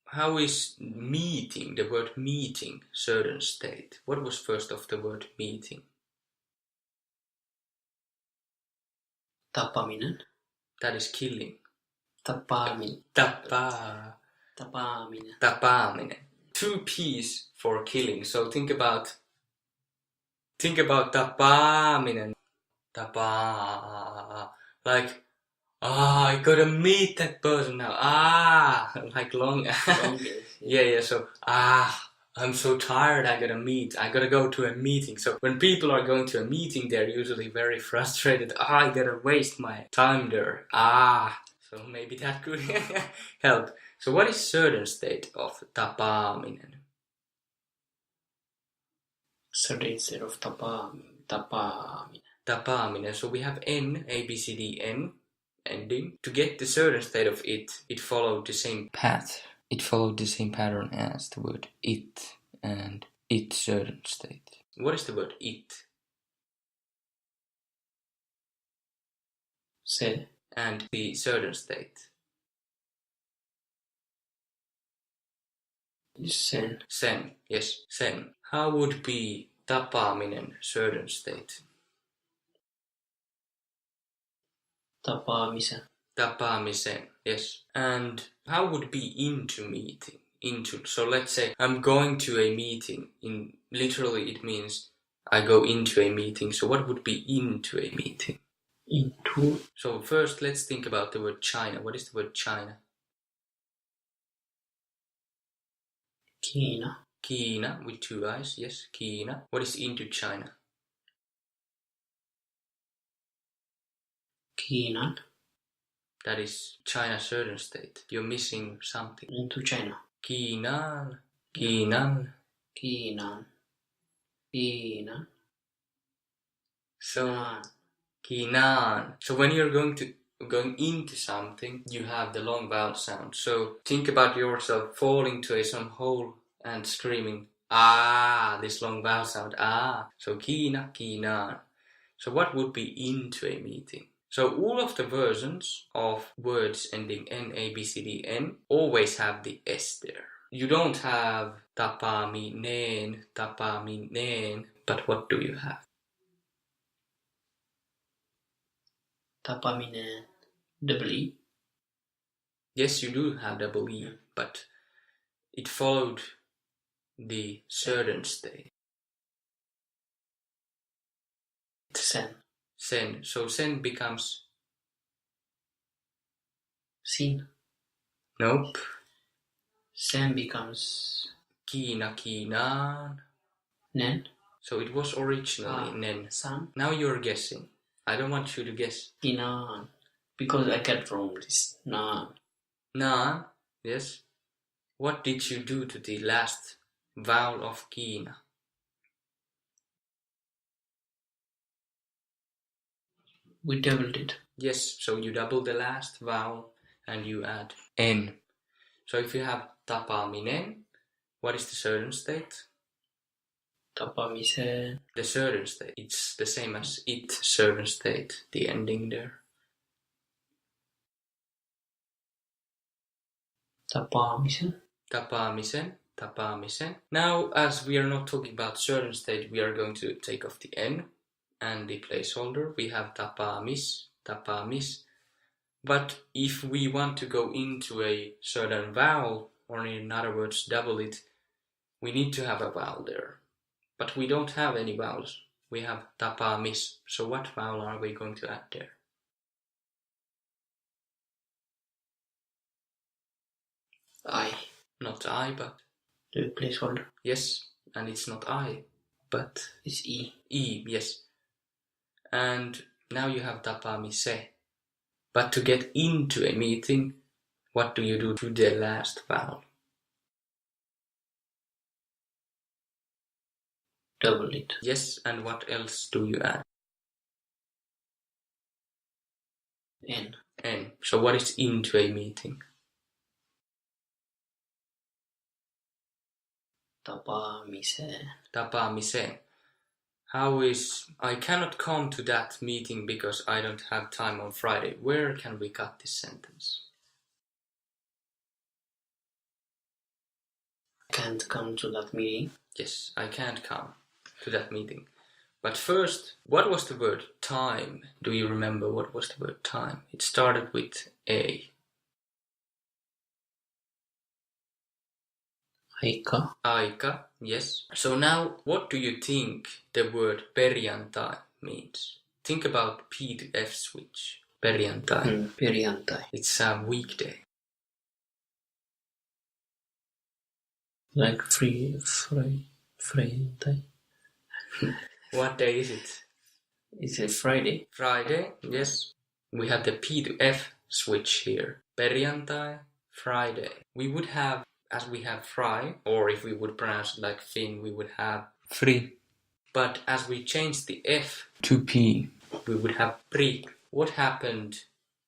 how is meeting, the word meeting, certain state? What was first of the word meeting? Tappaminen. That is killing. Tappaminen. Tappaminen. Tapaaminen. Two P's for killing. So think about tapaaminen. Like, I gotta meet that person now. Like long. Yeah. So, I'm so tired. I gotta go to a meeting. So when people are going to a meeting, they're usually very frustrated. I gotta waste my time there. So maybe that could help. So what is certain state of tapaaminen? Certain state of tapaaminen. Tapaaminen. So we have N, A, B, C, D, N ending. To get the certain state of it followed the same path. It followed the same pattern as the word it and it certain state. What is the word it? Se. And the certain state? Sen. Sen, yes, sen. How would be tapaaminen certain state? Tapaamisen. Tapaamisen, yes. And how would be into meeting? Into. So let's say I'm going to a meeting. Literally it means I go into a meeting. So what would be into a meeting? Into. So first let's think about the word China. What is the word China? Kiina. Kiina with two eyes, yes, Kiina. What is into China? Kiinan. That is China's certain state. You're missing something. Into China. Kiinan. Kiinan. Kiinan. Kiinan. So Kiinan. So when you're going into something, you have the long vowel sound. So think about yourself falling to some hole and screaming, this long vowel sound, So Kiina, Kiinan. So what would be into a meeting? So all of the versions of words ending N, A, B, C, D, N always have the S there. You don't have tapaaminen, but what do you have? Tapaaminen. Double E. Yes, you do have double E, but it followed the certain state. Sen. Sen. So sen becomes Sin. Nope. Sen becomes Kiina, Kiinan. Nen. So it was originally Nen. San. Now you're guessing. I don't want you to guess. Kiinan. Because I get wrong this. Nan, yes. What did you do to the last vowel of Kiina? We doubled it. Yes, so you double the last vowel and you add N. So if you have tapaaminen, what is the certain state? Tapaamisen. The certain state. It's the same as it certain state, the ending there. Tapaamisen. Tapaamisen. Now, as we are not talking about certain state, we are going to take off the N and the placeholder. We have tapaamis. But if we want to go into a certain vowel, or in other words, double it, we need to have a vowel there. But we don't have any vowels. We have tapaamis. So what vowel are we going to add there? I. Not I, but... The placeholder. Yes, and it's not I, but... It's E. E, yes. And now you have tapaamise. But to get into a meeting, what do you do to the last vowel? Double it. Yes, and what else do you add? N. N. So what is into a meeting? Tapaamisen. How is... I cannot come to that meeting because I don't have time on Friday. Where can we cut this sentence? can't come to that meeting. Yes, I can't come to that meeting. But first, what was the word time? Do you remember what was the word time? It started with A. Aika, yes. So now, what do you think the word perjantai means? Think about P to F switch. Perjantai. Perjantai. It's a weekday. Like Friday. What day is it? Is it Friday? Friday, yes. We have the P to F switch here. Perjantai, Friday. We would have, as we have fry, or if we would pronounce it like Finn, we would have fri. But as we change the F to P, we would have pri. What happened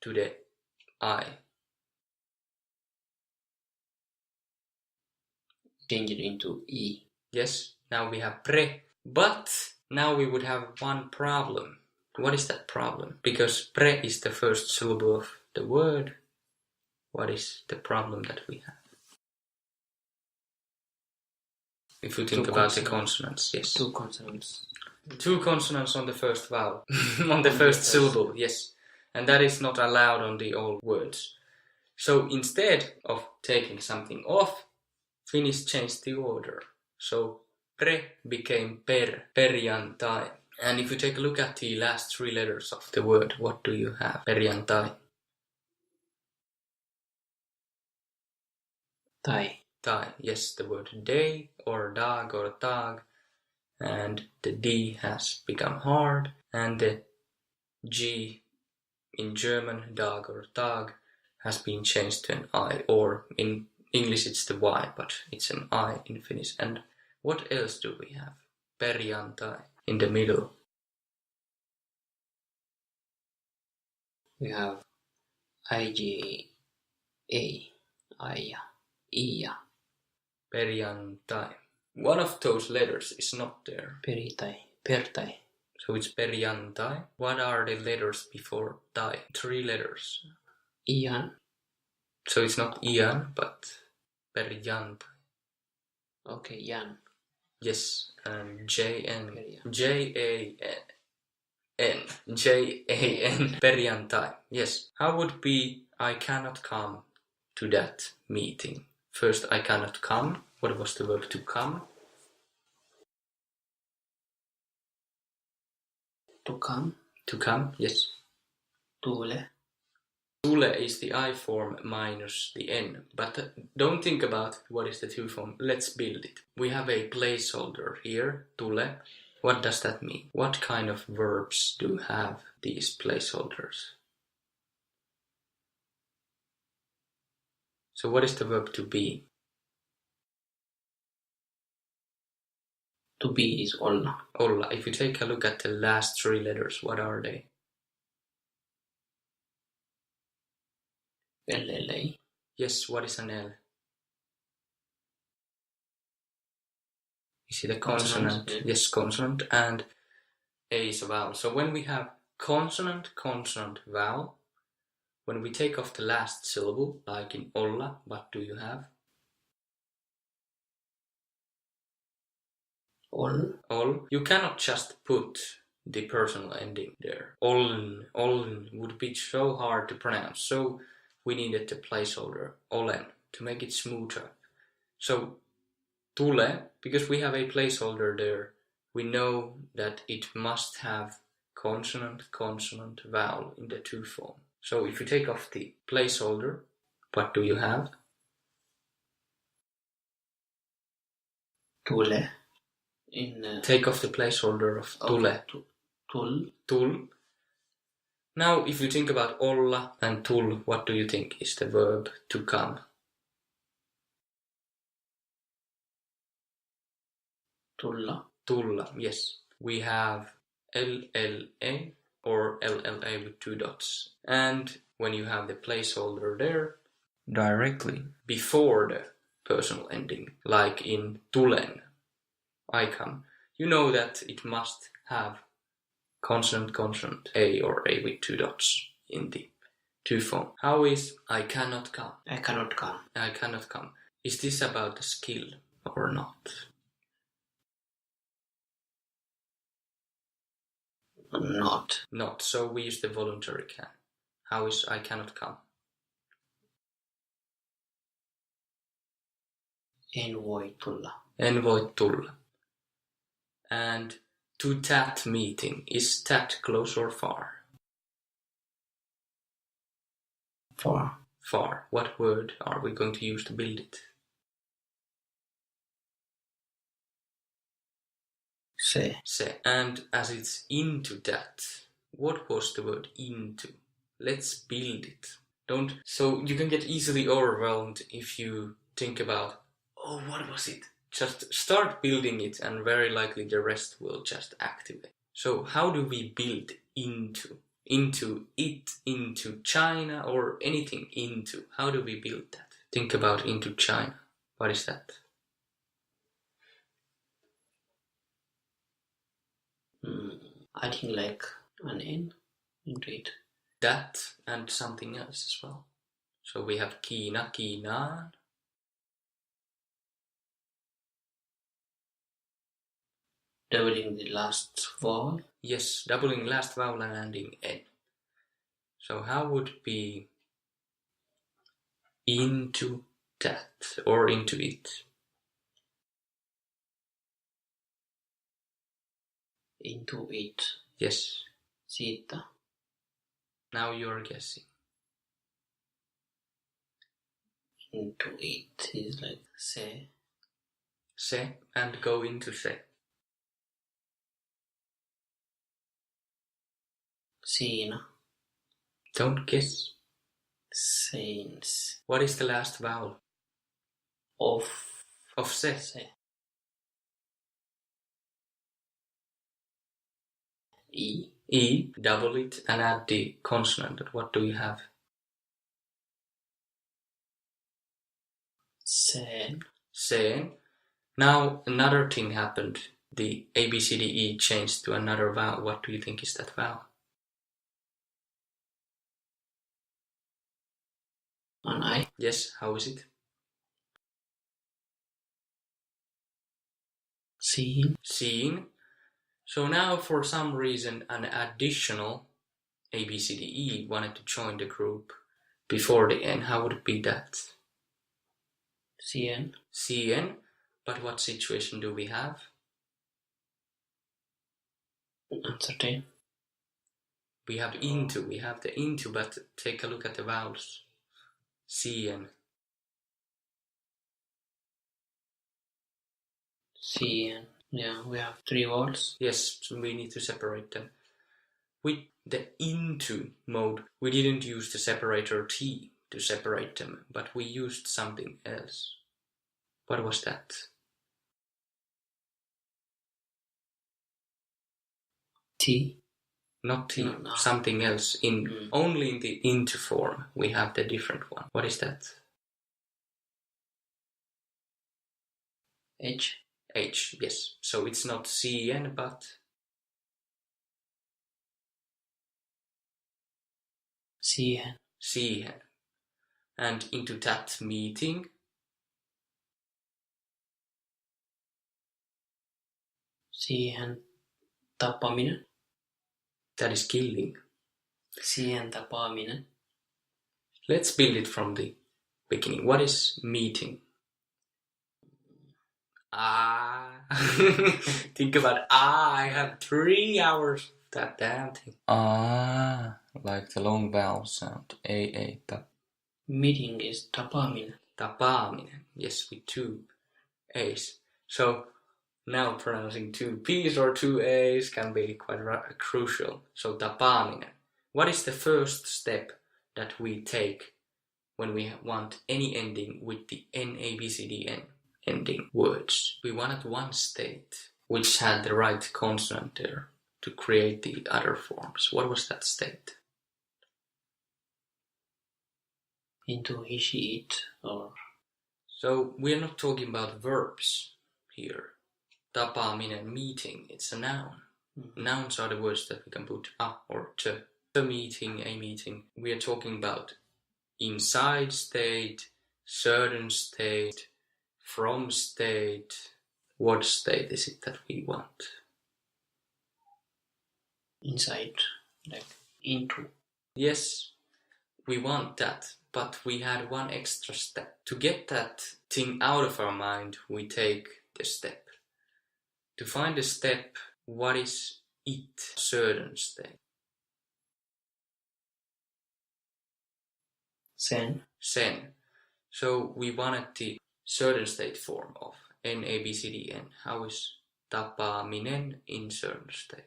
to the I? Change it into E. Yes, now we have pre. But now we would have one problem. What is that problem? Because pre is the first syllable of the word. What is the problem that we have? If you think about the consonants, yes. Two consonants. Two consonants on the first vowel, on the first syllable, yes. And that is not allowed on the old words. So instead of taking something off, Finnish changed the order. So pre became per, perjantai. And if you take a look at the last three letters of the word, what do you have? Perjantai. Tai. Tai, yes, the word day or dag or tag. And the D has become hard. And the G in German, dag or tag, has been changed to an I. Or in English it's the Y, but it's an I in Finnish. And what else do we have? Perjantai in the middle. We have IGA, Aija, Iia. Perjantai. One of those letters is not there. Peritai, Pertai. So it's perjantai. What are the letters before tai? Three letters. Ian. So it's not ian, but perjantai. Okay, Jan. Yes, and J-N. Perjan. J-A-N. J-A-N. Perjantai. Yes. How would be I cannot come to that meeting? First, I cannot come. What was the verb to come? To come. To come, yes. Tule. Tule is the I form minus the N. But don't think about what is the to form. Let's build it. We have a placeholder here, tule. What does that mean? What kind of verbs do have these placeholders? So what is the verb to be? To be is olla. Olla. If you take a look at the last three letters, what are they? LLA. Yes, what is an L? Is it a consonant? Consonant, yeah. Yes, consonant, and A is a vowel. So when we have consonant, consonant, vowel, when we take off the last syllable, like in olla, what do you have? Ol. You cannot just put the personal ending there. Ollen would be so hard to pronounce. So we needed the placeholder, olen, to make it smoother. So tule, because we have a placeholder there, we know that it must have consonant, consonant, vowel in the to form. So if you take off the placeholder, what do you have? Tule. Take off the placeholder of tule. Okay. Tul. Now, if you think about olla and tul, what do you think is the verb to come? Tulla. Tulla, yes. We have LLA or LLA with two dots. And when you have the placeholder there, directly before the personal ending, like in tulen, I come, you know that it must have consonant, consonant, A or A with two dots in the to form. How is I cannot come? I cannot come. I cannot come. Is this about the skill? or not? Not. Not. So we use the voluntary can. How is I cannot come? En voi tulla. En voi tulla. And to that meeting, is that close or far? Far. Far. What word are we going to use to build it? Se. Se. And as it's into that, what was the word into? Let's build it. So you can get easily overwhelmed if you think about, oh, what was it? Just start building it and very likely the rest will just activate. So how do we build into? Into it, into China, or anything into? How do we build that? Think about into China. What is that? I think like an N into it. That and something else as well. So we have Kiina, Kiinaan. Doubling the last vowel. Yes, doubling last vowel and ending N. So how would be into that or into it? Into it. Yes. Siitä. Now you're guessing. Into it is like se. Se and go into se. Siinä. Don't guess. Saints. What is the last vowel? Of Se. se. E. E, double it and add the consonant. What do you have? Sen. Sen. Now another thing happened. The ABCDE changed to another vowel. What do you think is that vowel? An I. Yes, how is it? Seen. Seen. So now for some reason an additional ABCDE wanted to join the group before the N. How would it be that? Sien. CN. But what situation do we have? Uncertain. We have into. We have the into, but take a look at the vowels. CN. Sien. Yeah, we have 3 vowels. Yes, so we need to separate them. With the into mode, we didn't use the separator T to separate them, but we used something else. What was that? T. Not T, No. something else. Only in the into form we have the different one. What is that? H. H, yes. So it's not CN, but Siihen. siihen. And into that meeting, Siihen tappaminen. that is killing. Siihen tapaaminen. Let's build it from the beginning. What is meeting? Think about I have 3 hours of that damn thing. Like the long vowel sound. A. Meeting is tapaaminen. Tapaaminen. Yes, with 2 A's. So now pronouncing 2 P's or 2 A's can be quite crucial. So tapaaminen. What is the first step that we take when we want any ending with the NABCDN ending words? We wanted one state which had the right consonant there to create the other forms. What was that state? Into he, she, it, or... So we're not talking about verbs here. Tapaaminen, meeting, it's a noun. Mm-hmm. Nouns are the words that we can put a or to. A meeting. We are talking about inside state, certain state, from state. What state is it that we want? Inside, like into. Yes, we want that, but we had one extra step. To get that thing out of our mind, we take the step. To find a step, what is it? Certain state. Sen. So we wanted the certain state form of N, A, B, C, D, N. How is tapaaminen in certain state?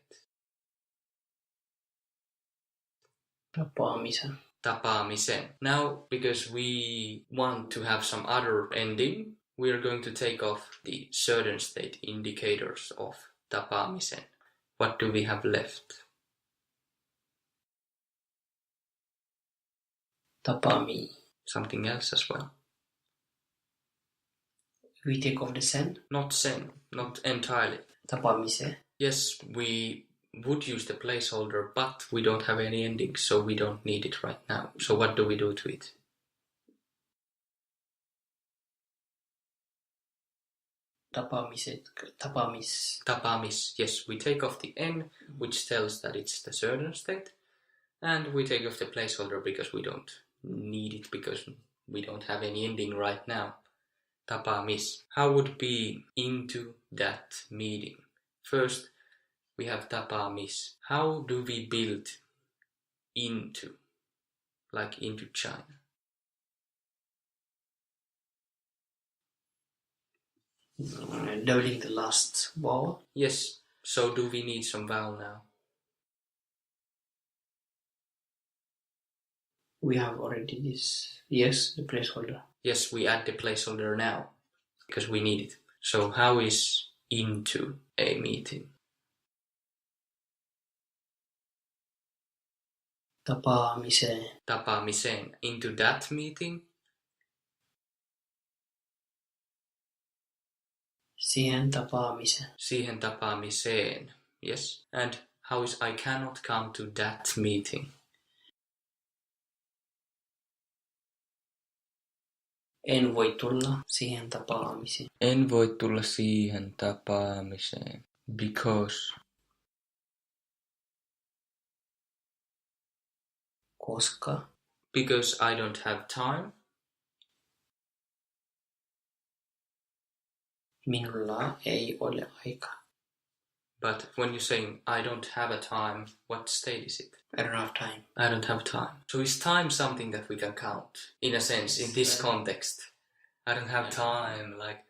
Tapaamisen. Now, because we want to have some other ending, we are going to take off the certain state indicators of tapaamisen. What do we have left? Tapaami. Something else as well. We take off the sen. Not sen, not entirely. Tapaamise. Yes, we would use the placeholder, but we don't have any ending, so we don't need it right now. So what do we do to it? Tapaamis. Yes, we take off the N, which tells that it's the certain state, and we take off the placeholder because we don't need it, because we don't have any ending right now. Tapaamis. How would be into that meeting? First, we have tapaamis. How do we build into, like into China? Doubling the last vowel. Yes, so do we need some vowel now? We have already this. Yes, the placeholder. Yes, we add the placeholder now, because we need it. So how is into a meeting? Tapaamiseen. Into that meeting? Siihen tapaamiseen. Yes. And how is I cannot come to that meeting? En voi tulla siihen tapaamiseen. En voi tulla siihen tapaamiseen. Because. Koska. Because I don't have time. Minulla ei ole aikaa. But when you're saying I don't have a time, what state is it? I don't have time. I don't have time. So is time something that we can count? In a sense, in this context. I don't have time, like...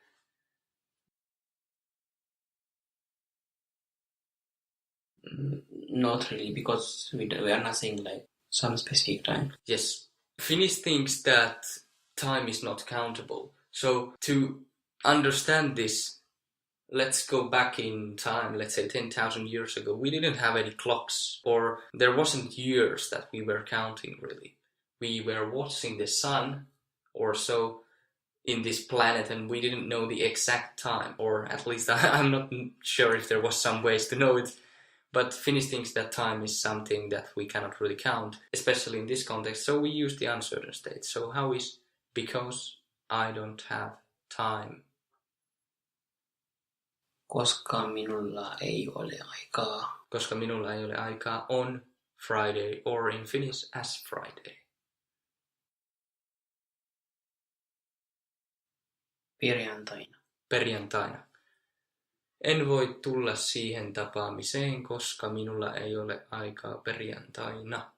Not really, because we are not saying like some specific time. Yes. Finnish thinks that time is not countable. So to understand this, let's go back in time, let's say 10,000 years ago. We didn't have any clocks, or there wasn't years that we were counting really. We were watching the sun or so in this planet, and we didn't know the exact time, or at least I'm not sure if there was some ways to know it. But Finnish thinks that time is something that we cannot really count, especially in this context, so we use the uncertain state. So how is because I don't have time? Koska minulla ei ole aikaa. Koska minulla ei ole aikaa on Friday, or in Finnish as Friday. Perjantaina. En voi tulla siihen tapaamiseen, koska minulla ei ole aikaa perjantaina.